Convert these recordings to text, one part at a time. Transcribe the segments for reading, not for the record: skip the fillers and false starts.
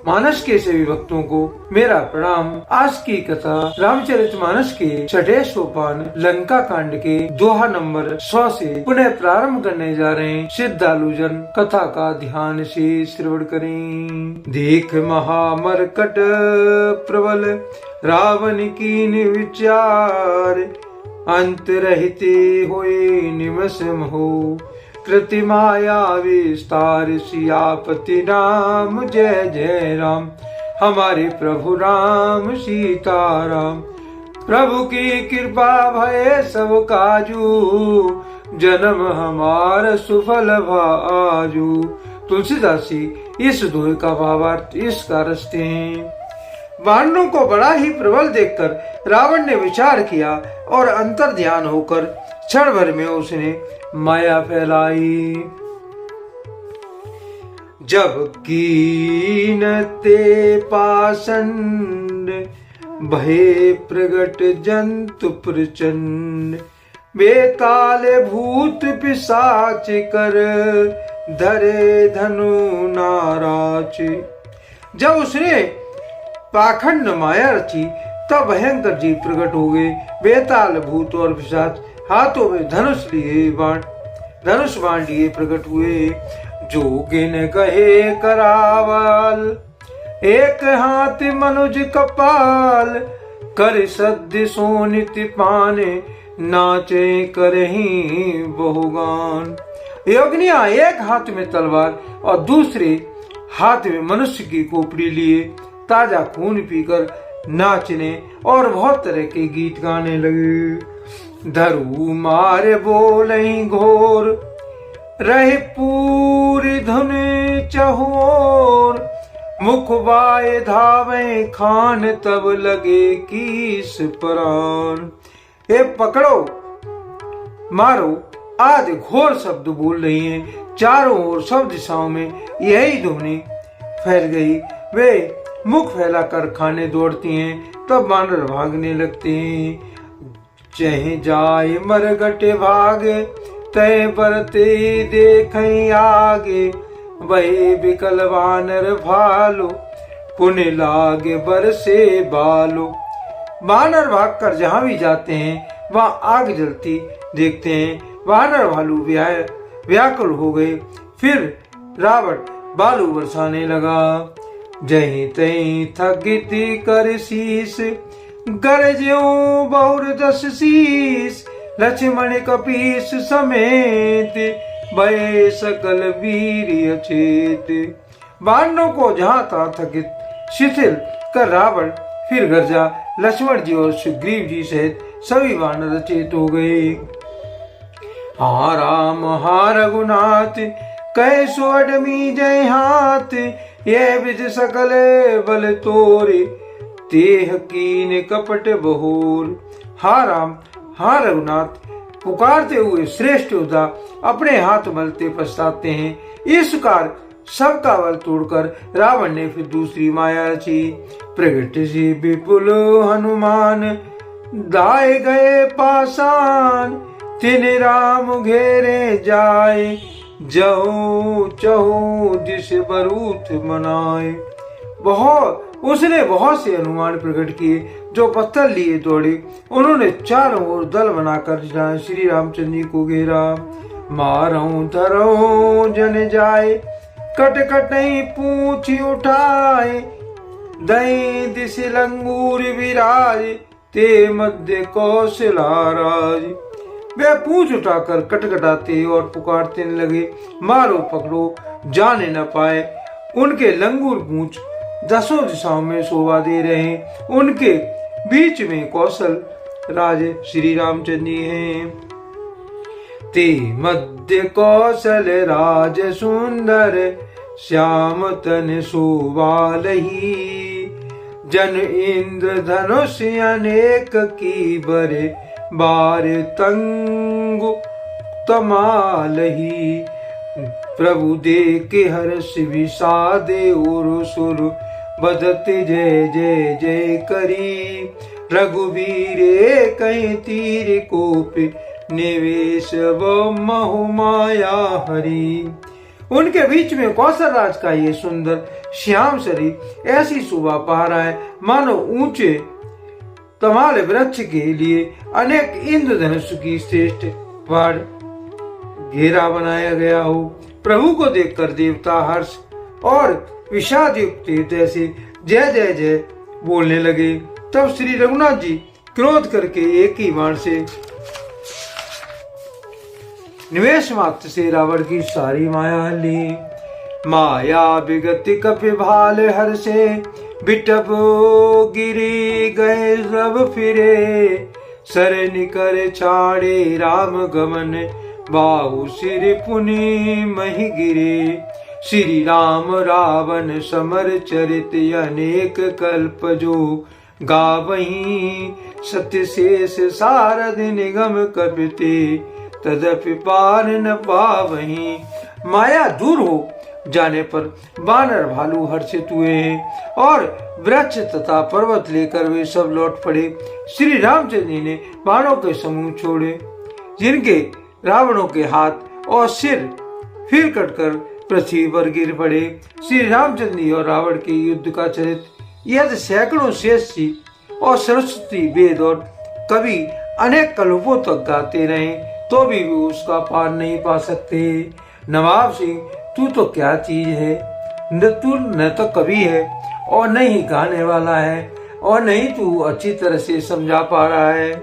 मानस के सभी भक्तों को मेरा प्रणाम। आज की कथा रामचरितमानस के 6ठे सोपान लंका कांड के दोहा नंबर 100 से पुनः प्रारंभ करने जा रहे हैं। श्रद्धालुजन कथा का ध्यान से श्रवण करें। देख महामरकट प्रबल रावण की विचार, अंत रहते हुए निमस हो कृतिमाया विस्तार। सियापति राम जय जय राम, हमारे प्रभु राम सीताराम। प्रभु की कृपा भय सब काजू, जन्म हमार सुफल भाजू। तुलसीदास जी इस दोहे का भावार्थ इस का रचते हैं। वानरों को बड़ा ही प्रबल देखकर रावण ने विचार किया और अंतर ध्यान होकर क्षण भर में उसने माया फैलाई। जब कीनते पाषंड भये प्रगट जंतु प्रचंड, बेकाले भूत पिशाच कर धरे धनु नाराच। जब उसने पाखंड माया रची तब भयंकर जीव प्रकट हो गए। बेताल भूत और पिशाच हाथों में धनुष बाण लिए प्रकट हुए। जोगिन कहे करावल, एक हाथ मनुज कपाल। कर सद्य सोनित पाने, नाचे करही बहुगान। योगिनियां एक हाथ में तलवार और दूसरे हाथ में मनुष्य की खोपड़ी लिए ताजा खून पीकर नाचने और बहुत तरह के गीत गाने लगे। धरू मारे बोले घोर, रहे पूरी धुन चहोर। मुख बाए धावे खान, तब लगे किस प्राण। ए पकड़ो मारो आदि घोर शब्द बोल रही हैं। चारों ओर सब दिशाओं में यही ध्वनि फैल गई। वे मुख फैलाकर खाने दौड़ती हैं, तब बानर भागने लगते हैं। चहे जाए मरगटे भागे, तय बरते देखें आगे। वही बिकल वानर भालो, पुण्य लागे बरसे बालो। वानर भागकर जहां भी जाते हैं वहां आग जलती देखते हैं। वानर भालू व्याकुल हो गए। फिर रावण बालू बरसाने लगा। जहीं तहीं थगिति कर शीस, गरज्यो बहुर दस शीस। लक्ष्मण कपीस समेत, भये सकल वीर अचेत। वानरों को जहां तहां थकित शिथिल कर रावण फिर गरजा। लक्ष्मण जी और सुग्रीव जी सहित सभी वानर अचेत हो गए। हा राम हा रघुनाथ, कैसो अडमी जय हाथ। ये विध सकल बल तोरे, तेह कीन कपट बहोर। हा राम हा रघुनाथ पुकारते हुए श्रेष्ठ योद्धा अपने हाथ मलते पछताते हैं। इस प्रकार सबका बल तोड़कर रावण ने फिर दूसरी माया रची। प्रगट से विपुल हनुमान, दाए गए पाषाण। तिन राम घेरे जाए, जहो चहो दिश बरूथ मनाए। उसने बहुत से हनुमान प्रकट किए जो पत्थर लिए दौड़े। उन्होंने चारों ओर दल बनाकर श्री रामचंद्र जी को घेरा। मारऊं धरऊं जन जाए, कट कटई पूछ उठाए। दई दिश लंगूर विराज, ते मध्य कौशलाराज। वे पूछ उठाकर कटकटाते और पुकारते लगे, मारो पकड़ो जाने न पाए। उनके लंगूर पूंछ दसों दिशाओं में शोभा दे रहे हैं। उनके बीच में कौशल राज श्री रामचंद्र जी हैं। ते मध्य कौशल राज सुंदर, श्याम तन शोभालही। जन इंद्र धनुष अनेक की बरे, बार तंगु तमालही। प्रभु देखे हर्ष विषादे और सुर, बदत जय जय जय करी। रघुवीरे कहीं तीर कोप, निवेश व महु माया हरि। उनके बीच में कौशल राज का ये सुंदर श्याम शरीर ऐसी शोभा पा रहा है मानो ऊंचे तमाल वृक्ष के लिए अनेक इंद्रधनुष की श्रेष्ठ वाड़ घेरा बनाया गया हो। प्रभु को देखकर देवता हर्ष और विषाद युक्त हृदय से जय जय जय बोलने लगे। तब श्री रघुनाथ जी क्रोध करके एक ही बाण से निवेश मात्र से रावण की सारी माया ली। माया विगत कपि भाल हर से बिटप गिरी गए सब फिरे। सर निकर छाड़े राम गमन बाहु सिर पुनि मही गिरे। श्री राम रावण समर चरित अनेक कल्प जो गावहीं। सत्य शेष सारद निगम कपिते तदपि पार न पावहीं। माया दूर हो जाने पर बानर भालू हर्षित हुए और वृक्ष तथा पर्वत लेकर वे सब लौट पड़े। श्री रामचंद्र जी ने बाणों के समूह छोड़े जिनके रावणों के हाथ और सिर फिर कटकर पृथ्वी पर गिर पड़े। श्री रामचंद्र जी और रावण के युद्ध का चरित्र यदि सैकड़ों शेष जी और सरस्वती वेद और कवि अनेक कल्पों तक गाते रहे तो भी वो उसका पार नहीं पा सकते। नवाब सिंह, तू तो क्या चीज है, न तो कवि है और न ही गाने वाला है और नहीं तू अच्छी तरह से समझा पा रहा है।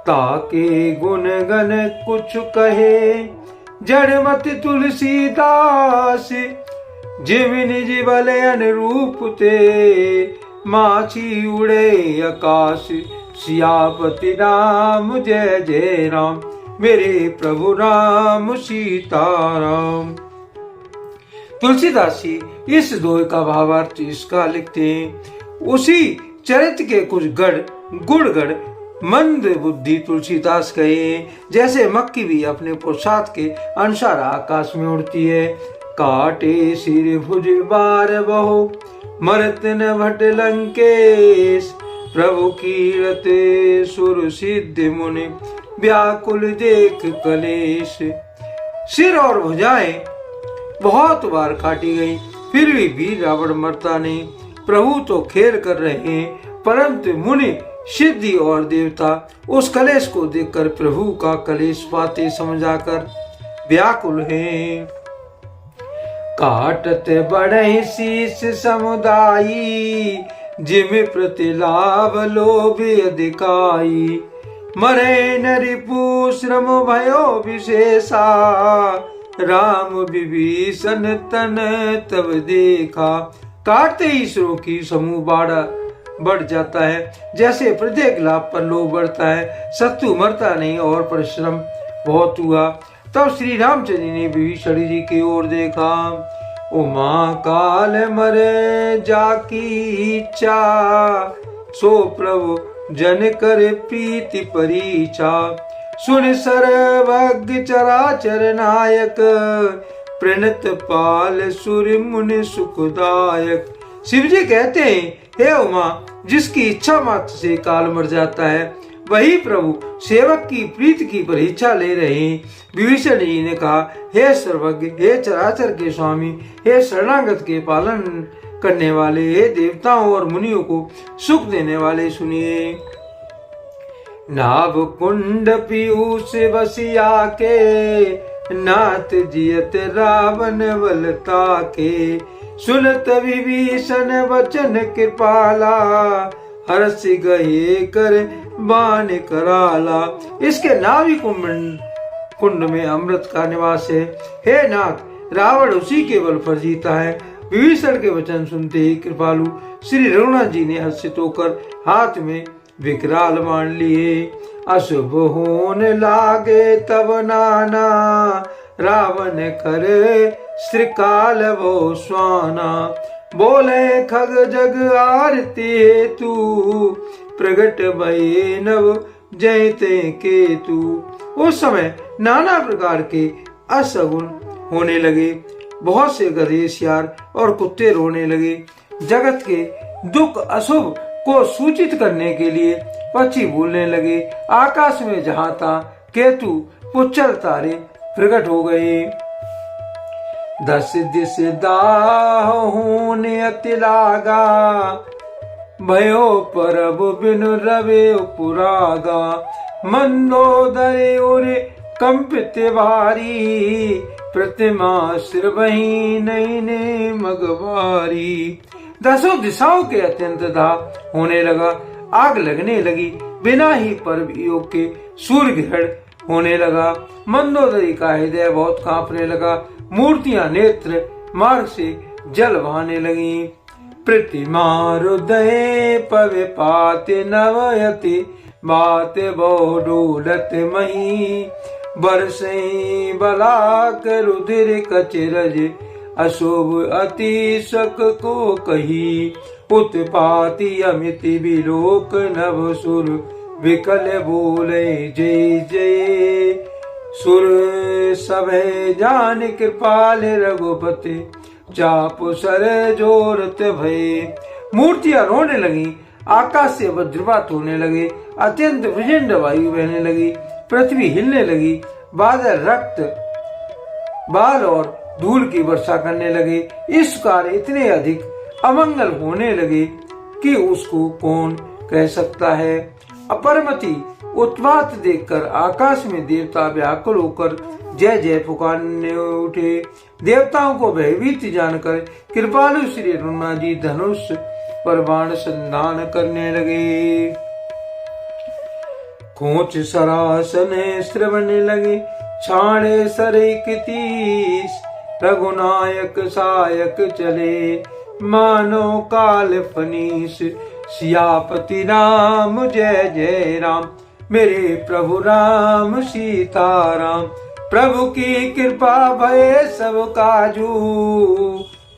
ताके गुण गण कुछ कहे जड़मत तुलसीदास। जिव निज भले अनुरूप ते माछी उड़े आकाश। सियापति राम जय जय राम मेरे प्रभु राम सीताराम। तुलसीदास जी इस दोहे का भावार्थ इसका लिखते हैं। उसी चरित्र के कुछ गुण मंद बुद्धि तुलसीदास कहे जैसे मक्खी भी अपने पुरुषार्थ के अनुसार आकाश में उड़ती है। काटे सिर भुज बार बहु मरत न भट लंकेश। प्रभु कीरत सुर सिद्ध मुनि व्याकुल देख कलेश। सिर और भुजाएं बहुत बार काटी गई फिर भी वीर रावण मरता नहीं। प्रभु तो खेल कर रहे हैं परंतु मुनि सिद्धि और देवता उस कलेश को देखकर प्रभु का कलेश पाते समझाकर व्याकुल हैं। काटत बढ़े शीश समुदायी जिम प्रतिलाभ लोभ अधिकाई। मरे न रिपु श्रम भयो विशेषा। राम विभीषण तन तब देखा। काटते ही इसरो की समूह बढ़ जाता है जैसे प्रत्येक लाभ पर लोभ बढ़ता है। शत्रु मरता नहीं और परिश्रम बहुत हुआ। तब श्री रामचंद्र जी ने विभीषण जी की ओर देखा। उमा काल मरे जाकी इच्छा। सो प्रभु जन कर प्रीति परीक्षा। सुन सर्वज्ञ चराचर नायक। प्रणत पाल सूर्य मुनि सुखदायक। शिव जी कहते हैं, हे उमा, जिसकी इच्छा मात्र से काल मर जाता है वही प्रभु सेवक की प्रीति की परीक्षा ले रहे हैं। विभीषण जी ने कहा, हे सर्वज्ञ, हे चराचर के स्वामी, हे शरणागत के पालन करने वाले, हे देवताओं और मुनियों को सुख देने वाले, सुनिए। नाभ कुंड पीयूष बसिया के। नाथ जियत रावण बलता के। सुनत विभीषण वचन कृपाला। हर्ष गए कर बाण कराला। इसके नाभि कुंड में अमृत का निवास है। हे नाथ, रावण उसी के बल पर जीता है। विभीषण के वचन सुनते ही कृपालु श्री रघुनाथ जी ने हर्षित होकर हाथ में विकराल बाण लिए। अशुभ होने लागे तब नाना। रावण करे श्रीकाल वो स्वाना। बोले खग जग आरती हेतु। प्रगट भये नव जयते केतु। उस समय नाना प्रकार के अशगुन होने लगे। बहुत से गधे, सियार और कुत्ते रोने लगे। जगत के दुख अशुभ को सूचित करने के लिए पक्षी बोलने लगे। आकाश में जहां था केतु पुच्छर तारे प्रकट हो गए। दस दिस दाहून अति लागा, भयो परब बिन रवे पुरागा। मंदोदय और कंपित भारी, प्रतिमा सिर वही नैने मगवारी। दसों दिशाओं के अत्यंत दाह होने लगा, आग लगने लगी, बिना ही पर्व योग के सूर्य ग्रहण होने लगा। मंदोदरी का हृदय बहुत कांपने लगा, मूर्तियां नेत्र मार्ग से जल बहाने लगी। प्रतिमा हृदय पवे पाते नवयति, बात बहुडूलत मही। बरसे बलाक रुधिर कचरज, अशुभ अति शक को कही। उत्पाती अमिति विलोक नभ सुर, विकल बोले जय जय। सुर सभे जान कृपाल रघुपति, चाप सर जोरत भय। मूर्तियां रोने लगी, आकाश से वज्रपात होने लगे, अत्यंत विजंड वायु बहने लगी, पृथ्वी हिलने लगी, बादल रक्त बाल और धूल की वर्षा करने लगे। इस कार्य इतने अधिक अमंगल होने लगे कि उसको कौन कह सकता है। अपरमति उत्पात देखकर आकाश में देवता व्याकुल होकर जय जय पुकारने उठे। देवताओं को भयभीत जानकर कृपालु श्री रघुनाथ जी धनुष पर बाण संधान करने लगे। खोच सरासन श्रवण लगे, छाणे सरेकतीस। रघुनायक सायक चले, मानो काल फनीस। सियापति राम जय जय राम, मेरे प्रभु राम सीताराम। प्रभु की कृपा भय सब काजू,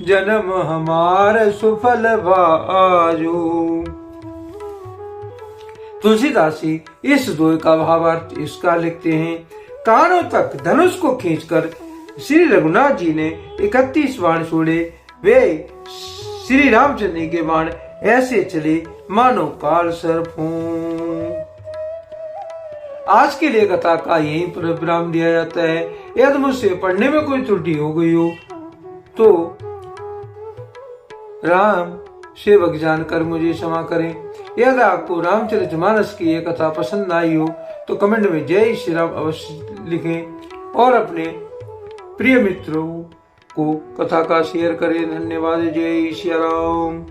जन्म हमार सुफल बाजू। तुलसीदास जी इस दोहे का भावार्थ इसका लिखते हैं। कानों तक धनुष को खींचकर श्री रघुनाथ जी ने 31 बाण छोड़े। वे श्री रामचंद्र के बाण ऐसे चले मानो काल सर्प हों। आज के लिए कथा का यहीं पर विराम दिया जाता है। यदि मुझसे पढ़ने में कोई त्रुटि हो गई हो तो राम सेवक जानकर मुझे क्षमा करें। यदि आपको रामचरितमानस की यह कथा पसंद आई हो तो कमेंट में जय श्री राम अवश्य लिखें और अपने प्रिय मित्रों को कथा का शेयर करें। धन्यवाद। जय श्री राम।